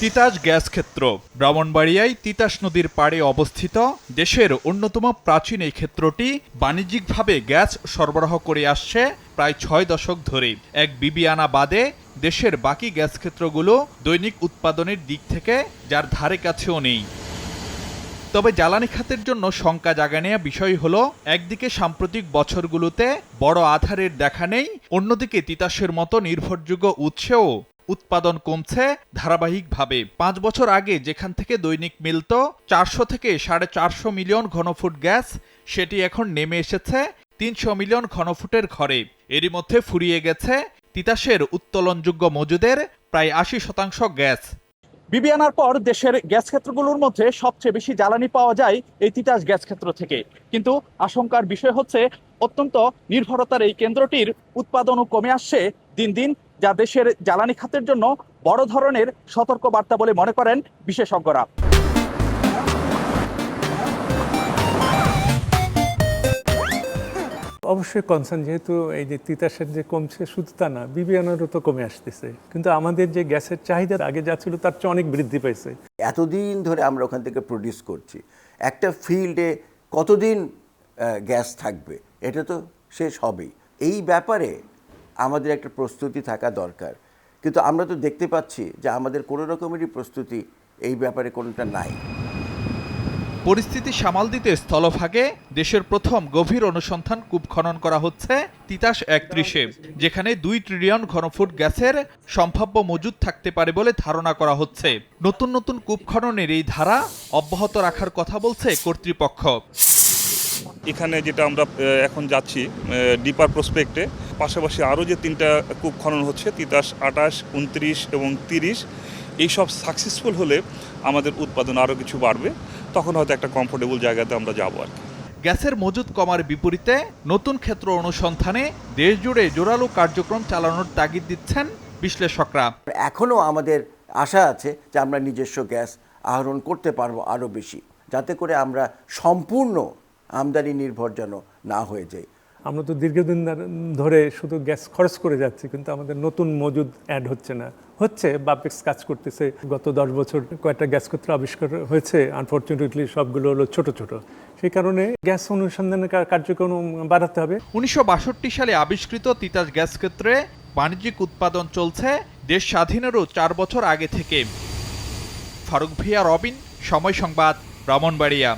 Titas gas ক্ষেত্র ব্রাহ্মণবাড়িয়ায় তিতাস নদীর পাড়ে অবস্থিত দেশের অন্যতম প্রাচীন এই ক্ষেত্রটি বাণিজ্যিকভাবে গ্যাস সরবরাহ করে আসছে প্রায় ৬ দশক ধরে। এক বিবিয়ানা বাদে দেশের বাকি গ্যাস ক্ষেত্রগুলো দৈনিক উৎপাদনের দিক থেকে যার ধারে কাছেও নেই। তবে জ্বালানি খাতের জন্য শঙ্কা জাগানিয়া বিষয় হলো, একদিকে সাম্প্রতিক বছরগুলোতে বড় আধারের দেখা নেই, অন্যদিকে তিতাসের মতো নির্ভরযোগ্য উৎসেও উৎপাদন কমছে ধারাবাহিকভাবে। ৫ বছর আগে যেখান থেকে দৈনিক মিলত ৪০০ থেকে ৪৫০ মিলিয়ন ঘনফুট গ্যাস, সেটি এখন নেমে এসেছে ৩০০ মিলিয়ন ঘনফুটের ঘরে। এরই মধ্যে ফুরিয়ে গেছে তিতাসের উত্তোলনযোগ্য মজুদের প্রায় ৮০% গ্যাস। বিবিয়ানার পর দেশের গ্যাস ক্ষেত্রগুলোর মধ্যে সবচেয়ে বেশি জ্বালানি পাওয়া যায় এই তিতাস গ্যাস ক্ষেত্র থেকে। কিন্তু আশঙ্কার বিষয় হচ্ছে, অত্যন্ত নির্ভরতার এই কেন্দ্রটির উৎপাদনও কমে আসছে দিন দিন, যা দেশের জ্বালানি খাতের জন্য বড় ধরনের সতর্কবার্তা বলে মনে করেন বিশেষজ্ঞরা। অবশ্যই কনসার্ন, যেহেতু এই যে তিতাসের যে কমছে শুধু তা না, বিবিয়ানারও তো কমে আসতেছে, কিন্তু আমাদের যে গ্যাসের চাহিদা আগে যা ছিল তার চেয়ে অনেক বৃদ্ধি পাইছে। এতদিন ধরে আমরা ওখান থেকে প্রডিউস করছি, একটা ফিল্ডে কতদিন গ্যাস থাকবে এটা তো শেষ হবেই। এই ব্যাপারে আমাদের একটা প্রস্তুতি থাকা দরকার, কিন্তু আমরা তো দেখতে পাচ্ছি যে আমাদের কোনো রকমেরই প্রস্তুতি এই ব্যাপারে কোনোটা নাই। পরিস্থিতি সামাল দিতে স্থলভাগে দেশের প্রথম গভীর অনুসন্ধান কূপ খনন করা হচ্ছে তিতাস ৩১-এ, যেখানে ২ ট্রিলিয়ন ঘনফুট গ্যাসের সম্ভাব্য মজুদ থাকতে পারে বলে ধারণা করা হচ্ছে। নতুন নতুন কূপ খননের এই ধারা অব্যাহত রাখার কথা বলছে কর্তৃপক্ষ। এখানে যেটা আমরা এখন যাচ্ছি ডিপার প্রসপেক্টে, পাশাপাশি আরও যে 3টা কূপ খনন হচ্ছে, তিতাস ২৮, ২৯ এবং ৩০, এইসব সাকসেসফুল হলে আমাদের উৎপাদন আরও কিছু বাড়বে, তখন হয়তো একটা কমফোর্টেবল জায়গাতে আমরা যাবো আর কি। গ্যাসের মজুদ কমার বিপরীতে নতুন ক্ষেত্র অনুসন্ধানে দেশজুড়ে জোরালো কার্যক্রম চালানোর তাগিদ দিচ্ছেন বিশ্লেষকরা। এখনও আমাদের আশা আছে যে আমরা নিজস্ব গ্যাস আহরণ করতে পারবো আরও বেশি, যাতে করে আমরা সম্পূর্ণ আমদানি নির্ভর যেন না হয়ে যায়। আমরা তো দীর্ঘদিন ধরে শুধু গ্যাস খরচ করে যাচ্ছি, কিন্তু আমাদের নতুন মজুদ অ্যাড হচ্ছে না। হচ্ছে, বাপেক্স কাজ করতেছে, গত ১০ বছর কয়েকটা গ্যাস ক্ষেত্র আবিষ্কার হয়েছে, আনফর্চুনেটলি সবগুলো হলো ছোট ছোট। সেই কারণে গ্যাস অনুসন্ধানের কার্যক্রম বাড়াতে হবে। ১৯৬২ সালে আবিষ্কৃত তিতাস গ্যাস ক্ষেত্রে বাণিজ্যিক উৎপাদন চলছে দেশ স্বাধীনেরও ৪ বছর আগে থেকে। ফারুক ভিয়া, রবিন, সময় সংবাদ, ব্রাহ্মণবাড়িয়া।